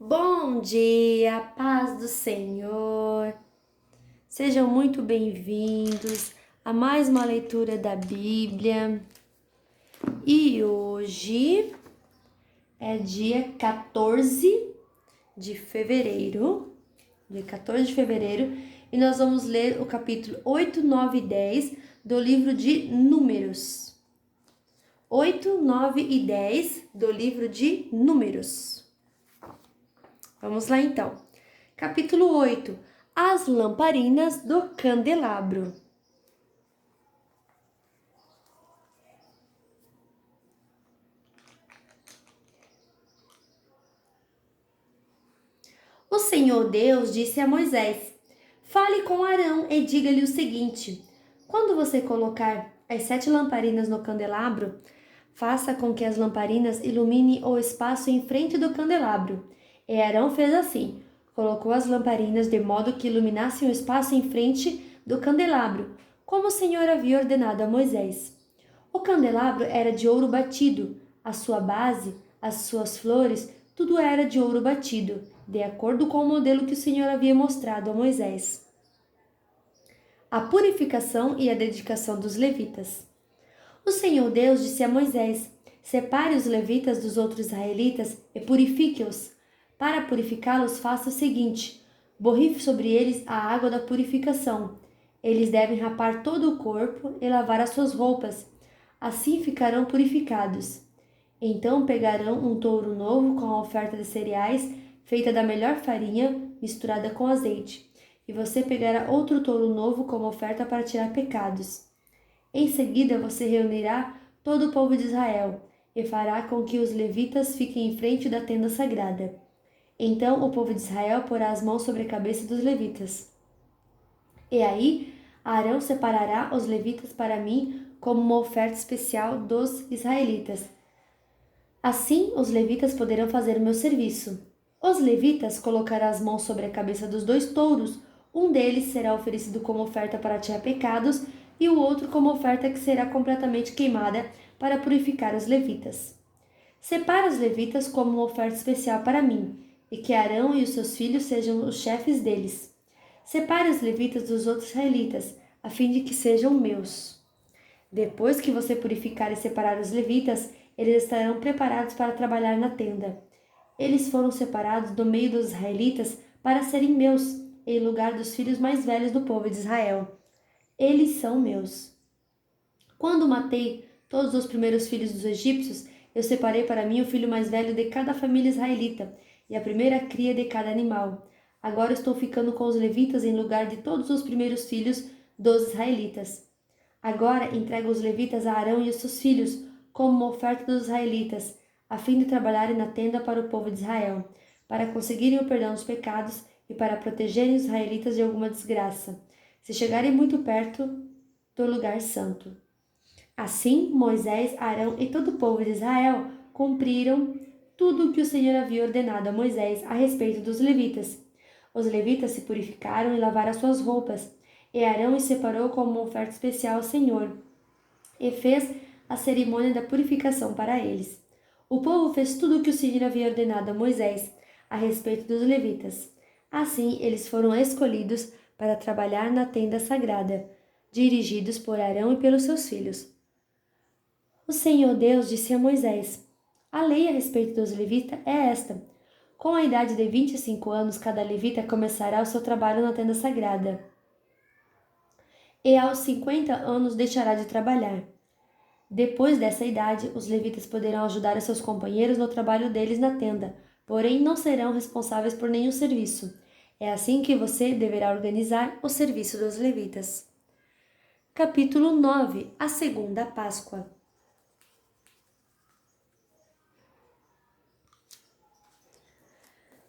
Bom dia, paz do Senhor. Sejam muito bem-vindos a mais uma leitura da Bíblia. E hoje é dia 14 de fevereiro, e nós vamos ler o capítulo 8, 9 e 10 do livro de Números. 8, 9 e 10 do livro de Números. Vamos lá então. Capítulo 8. As lamparinas do candelabro. O Senhor Deus disse a Moisés: Fale com Arão e diga-lhe o seguinte: quando você colocar as 7 lamparinas no candelabro, faça com que as lamparinas iluminem o espaço em frente do candelabro. E Arão fez assim: colocou as lamparinas de modo que iluminassem o espaço em frente do candelabro, como o Senhor havia ordenado a Moisés. O candelabro era de ouro batido, a sua base, as suas flores, tudo era de ouro batido, de acordo com o modelo que o Senhor havia mostrado a Moisés. A purificação e a dedicação dos levitas. O Senhor Deus disse a Moisés: Separe os levitas dos outros israelitas e purifique-os. Para purificá-los, faça o seguinte: borrife sobre eles a água da purificação. Eles devem rapar todo o corpo e lavar as suas roupas. Assim ficarão purificados. Então pegarão um touro novo com a oferta de cereais, feita da melhor farinha, misturada com azeite. E você pegará outro touro novo como oferta para tirar pecados. Em seguida você reunirá todo o povo de Israel e fará com que os levitas fiquem em frente da tenda sagrada. Então o povo de Israel porá as mãos sobre a cabeça dos levitas. E aí Arão separará os levitas para mim como uma oferta especial dos israelitas. Assim os levitas poderão fazer o meu serviço. Os levitas colocarão as mãos sobre a cabeça dos 2 touros. Um deles será oferecido como oferta para tirar pecados e o outro como oferta que será completamente queimada para purificar os levitas. Separa os levitas como uma oferta especial para mim, e que Arão e os seus filhos sejam os chefes deles. Separe os levitas dos outros israelitas, a fim de que sejam meus. Depois que você purificar e separar os levitas, eles estarão preparados para trabalhar na tenda. Eles foram separados do meio dos israelitas para serem meus, em lugar dos filhos mais velhos do povo de Israel. Eles são meus. Quando matei todos os primeiros filhos dos egípcios, eu separei para mim o filho mais velho de cada família israelita e a primeira cria de cada animal. Agora estou ficando com os levitas em lugar de todos os primeiros filhos dos israelitas. Agora entrego os levitas a Arão e os seus filhos como uma oferta dos israelitas, a fim de trabalharem na tenda para o povo de Israel, para conseguirem o perdão dos pecados e para protegerem os israelitas de alguma desgraça, se chegarem muito perto do lugar santo. Assim, Moisés, Arão e todo o povo de Israel cumpriram tudo o que o Senhor havia ordenado a Moisés a respeito dos levitas. Os levitas se purificaram e lavaram as suas roupas, e Arão os separou como uma oferta especial ao Senhor, e fez a cerimônia da purificação para eles. O povo fez tudo o que o Senhor havia ordenado a Moisés a respeito dos levitas. Assim, eles foram escolhidos para trabalhar na tenda sagrada, dirigidos por Arão e pelos seus filhos. O Senhor Deus disse a Moisés: A lei a respeito dos levitas é esta. Com a idade de 25 anos, cada levita começará o seu trabalho na tenda sagrada. E aos 50 anos deixará de trabalhar. Depois dessa idade, os levitas poderão ajudar os seus companheiros no trabalho deles na tenda, porém não serão responsáveis por nenhum serviço. É assim que você deverá organizar o serviço dos levitas. Capítulo 9. A segunda Páscoa.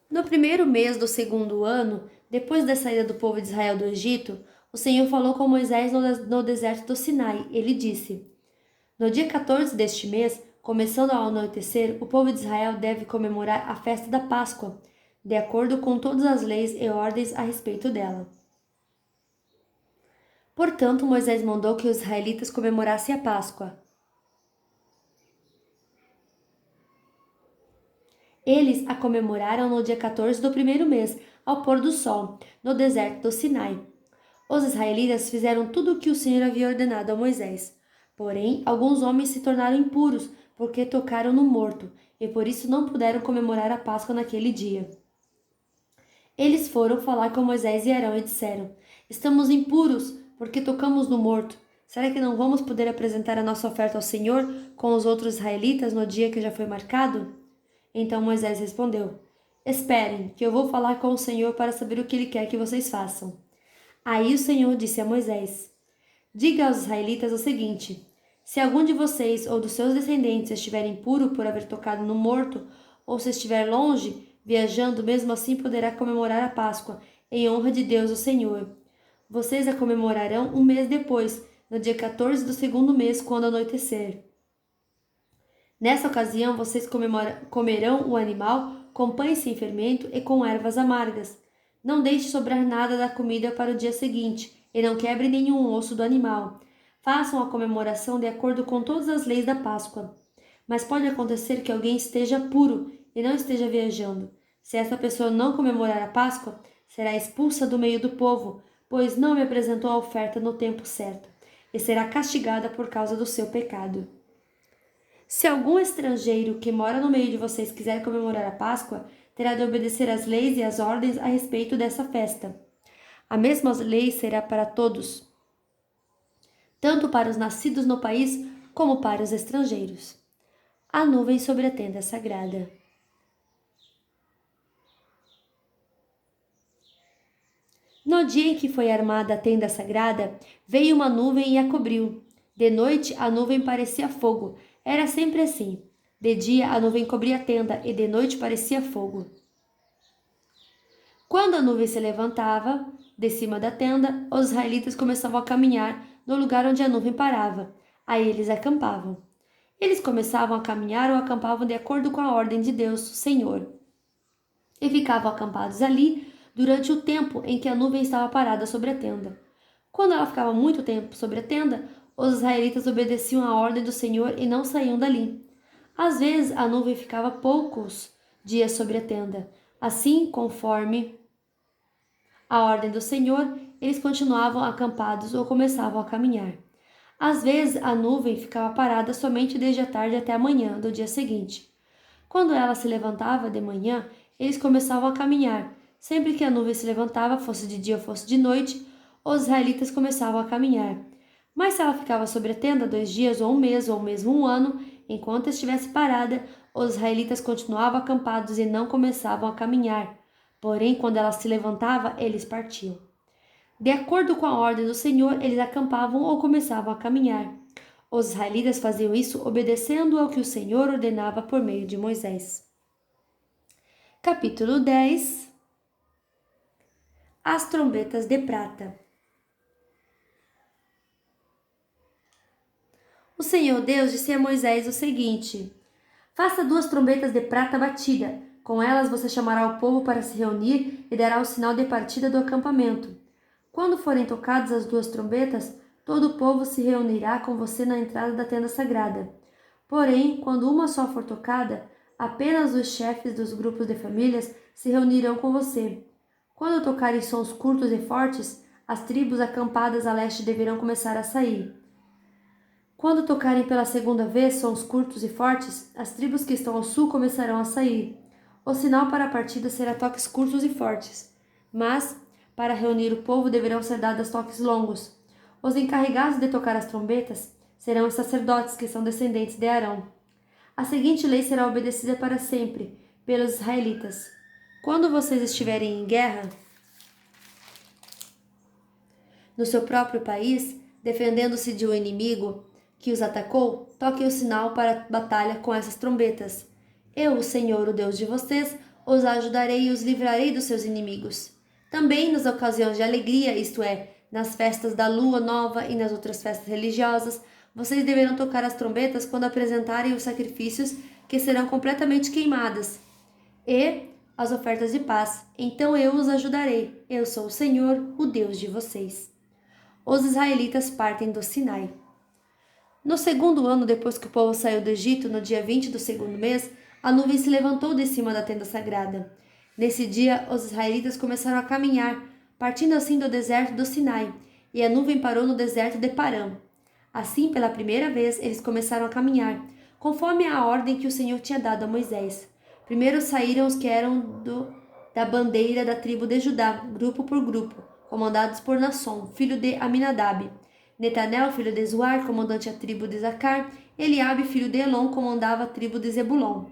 No primeiro mês do segundo ano, depois da saída do povo de Israel do Egito, o Senhor falou com Moisés no deserto do Sinai. Ele disse: No dia 14 deste mês, começando ao anoitecer, o povo de Israel deve comemorar a festa da Páscoa, de acordo com todas as leis e ordens a respeito dela. Portanto, Moisés mandou que os israelitas comemorassem a Páscoa. Eles a comemoraram no dia 14 do primeiro mês, ao pôr do sol, no deserto do Sinai. Os israelitas fizeram tudo o que o Senhor havia ordenado a Moisés. Porém, alguns homens se tornaram impuros, porque tocaram no morto, e por isso não puderam comemorar a Páscoa naquele dia. Eles foram falar com Moisés e Arão e disseram: Estamos impuros, porque tocamos no morto. Será que não vamos poder apresentar a nossa oferta ao Senhor com os outros israelitas no dia que já foi marcado? Então Moisés respondeu: Esperem, que eu vou falar com o Senhor para saber o que ele quer que vocês façam. Aí o Senhor disse a Moisés: Diga aos israelitas o seguinte: se algum de vocês ou dos seus descendentes estiver impuro por haver tocado no morto, ou se estiver longe, viajando, mesmo assim poderá comemorar a Páscoa, em honra de Deus o Senhor. Vocês a comemorarão um mês depois, no dia 14 do segundo mês, quando anoitecer. Nessa ocasião, vocês comerão o animal com pães sem fermento e com ervas amargas. Não deixe sobrar nada da comida para o dia seguinte, e não quebre nenhum osso do animal. Façam a comemoração de acordo com todas as leis da Páscoa. Mas pode acontecer que alguém esteja puro e não esteja viajando. Se essa pessoa não comemorar a Páscoa, será expulsa do meio do povo, pois não me apresentou a oferta no tempo certo, e será castigada por causa do seu pecado. Se algum estrangeiro que mora no meio de vocês quiser comemorar a Páscoa, terá de obedecer às leis e às ordens a respeito dessa festa. A mesma lei será para todos, tanto para os nascidos no país como para os estrangeiros. A nuvem sobre a tenda sagrada. No dia em que foi armada a tenda sagrada, veio uma nuvem e a cobriu. De noite, a nuvem parecia fogo. Era sempre assim. De dia, a nuvem cobria a tenda e de noite parecia fogo. Quando a nuvem se levantava de cima da tenda, os israelitas começavam a caminhar no lugar onde a nuvem parava. Aí eles acampavam. Eles começavam a caminhar ou acampavam de acordo com a ordem de Deus, o Senhor. E ficavam acampados ali durante o tempo em que a nuvem estava parada sobre a tenda. Quando ela ficava muito tempo sobre a tenda, os israelitas obedeciam à ordem do Senhor e não saíam dali. Às vezes, a nuvem ficava poucos dias sobre a tenda. Assim, conforme a ordem do Senhor, eles continuavam acampados ou começavam a caminhar. Às vezes, a nuvem ficava parada somente desde a tarde até a manhã do dia seguinte. Quando ela se levantava de manhã, eles começavam a caminhar. Sempre que a nuvem se levantava, fosse de dia ou fosse de noite, os israelitas começavam a caminhar. Mas se ela ficava sobre a tenda 2 dias ou um mês ou mesmo um ano, enquanto estivesse parada, os israelitas continuavam acampados e não começavam a caminhar. Porém, quando ela se levantava, eles partiam. De acordo com a ordem do Senhor, eles acampavam ou começavam a caminhar. Os israelitas faziam isso obedecendo ao que o Senhor ordenava por meio de Moisés. Capítulo 10. As trombetas de prata. O Senhor Deus disse a Moisés o seguinte: Faça 2 trombetas de prata batida. Com elas você chamará o povo para se reunir e dará o sinal de partida do acampamento. Quando forem tocadas as 2 trombetas, todo o povo se reunirá com você na entrada da tenda sagrada. Porém, quando uma só for tocada, apenas os chefes dos grupos de famílias se reunirão com você. Quando tocarem sons curtos e fortes, as tribos acampadas a leste deverão começar a sair. Quando tocarem pela segunda vez sons curtos e fortes, as tribos que estão ao sul começarão a sair. O sinal para a partida será toques curtos e fortes, mas, para reunir o povo, deverão ser dados toques longos. Os encarregados de tocar as trombetas serão os sacerdotes que são descendentes de Arão. A seguinte lei será obedecida para sempre pelos israelitas. Quando vocês estiverem em guerra no seu próprio país, defendendo-se de um inimigo que os atacou, toquem o sinal para a batalha com essas trombetas. Eu, o Senhor, o Deus de vocês, os ajudarei e os livrarei dos seus inimigos. Também nas ocasiões de alegria, isto é, nas festas da lua nova e nas outras festas religiosas, vocês deverão tocar as trombetas quando apresentarem os sacrifícios que serão completamente queimadas e as ofertas de paz. Então eu os ajudarei. Eu sou o Senhor, o Deus de vocês. Os israelitas partem do Sinai. No segundo ano depois que o povo saiu do Egito, no dia 20 do segundo mês, a nuvem se levantou de cima da tenda sagrada. Nesse dia, os israelitas começaram a caminhar, partindo assim do deserto do Sinai, e a nuvem parou no deserto de Parã. Assim, pela primeira vez, eles começaram a caminhar, conforme a ordem que o Senhor tinha dado a Moisés. Primeiro saíram os que eram da bandeira da tribo de Judá, grupo por grupo, comandados por Nasson, filho de Aminadab. Netanel, filho de Zuar, comandante a tribo de Zacar. Eliabe, filho de Elon, comandava a tribo de Zebulon.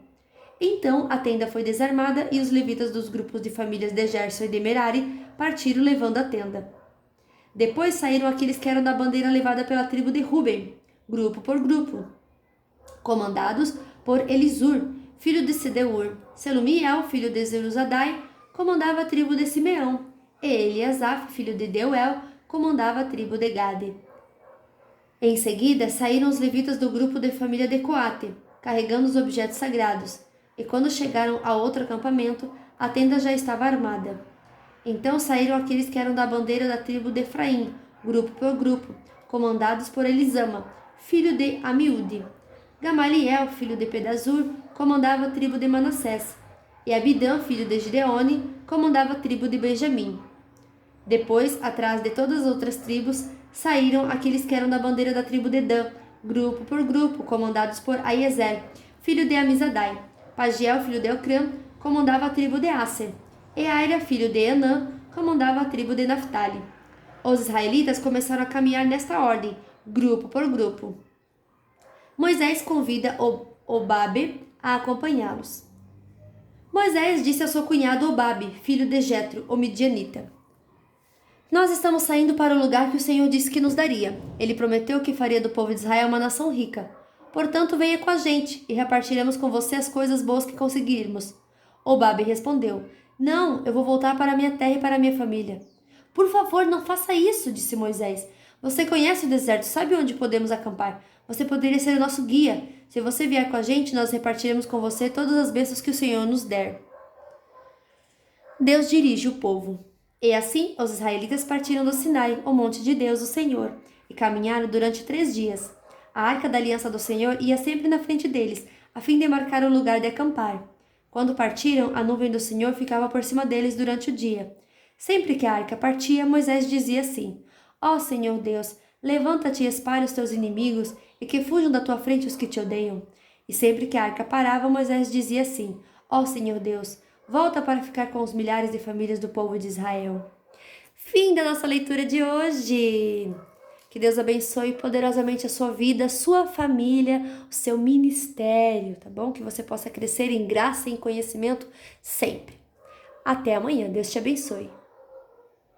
Então a tenda foi desarmada e os levitas dos grupos de famílias de Gerson e de Merari partiram levando a tenda. Depois saíram aqueles que eram da bandeira levada pela tribo de Ruben, grupo por grupo, comandados por Elisur, filho de Sedeur. Selumiel, filho de Zeruzadai, comandava a tribo de Simeão, e Eliasaf, filho de Deuel, comandava a tribo de Gade. Em seguida, saíram os levitas do grupo de família de Coate, carregando os objetos sagrados, e quando chegaram a outro acampamento, a tenda já estava armada. Então saíram aqueles que eram da bandeira da tribo de Efraim, grupo por grupo, comandados por Elisama, filho de Amiúde. Gamaliel, filho de Pedazur, comandava a tribo de Manassés, e Abidã, filho de Gideone, comandava a tribo de Benjamim. Depois, atrás de todas as outras tribos, saíram aqueles que eram da bandeira da tribo de Dan, grupo por grupo, comandados por Aiezer, filho de Amizadai. Pagiel, filho de Ocrã, comandava a tribo de Aser. E Aira, filho de Anã, comandava a tribo de Naphtali. Os israelitas começaram a caminhar nesta ordem, grupo por grupo. Moisés convida Obabe a acompanhá-los. Moisés disse ao seu cunhado Obabe, filho de Jetro, o midianita: Nós estamos saindo para o lugar que o Senhor disse que nos daria. Ele prometeu que faria do povo de Israel uma nação rica. Portanto, venha com a gente e repartiremos com você as coisas boas que conseguirmos. Obabe respondeu: Não, eu vou voltar para minha terra e para minha família. Por favor, não faça isso, disse Moisés. Você conhece o deserto, sabe onde podemos acampar. Você poderia ser o nosso guia. Se você vier com a gente, nós repartiremos com você todas as bênçãos que o Senhor nos der. Deus dirige o povo. E assim, os israelitas partiram do Sinai, o monte de Deus, o Senhor, e caminharam durante 3 dias. A arca da aliança do Senhor ia sempre na frente deles, a fim de marcar o lugar de acampar. Quando partiram, a nuvem do Senhor ficava por cima deles durante o dia. Sempre que a arca partia, Moisés dizia assim: Ó Senhor Deus, levanta-te e espalha os teus inimigos, e que fujam da tua frente os que te odeiam. E sempre que a arca parava, Moisés dizia assim: Ó Senhor Deus, volta para ficar com os milhares de famílias do povo de Israel. Fim da nossa leitura de hoje. Que Deus abençoe poderosamente a sua vida, a sua família, o seu ministério, tá bom? Que você possa crescer em graça e em conhecimento sempre. Até amanhã. Deus te abençoe.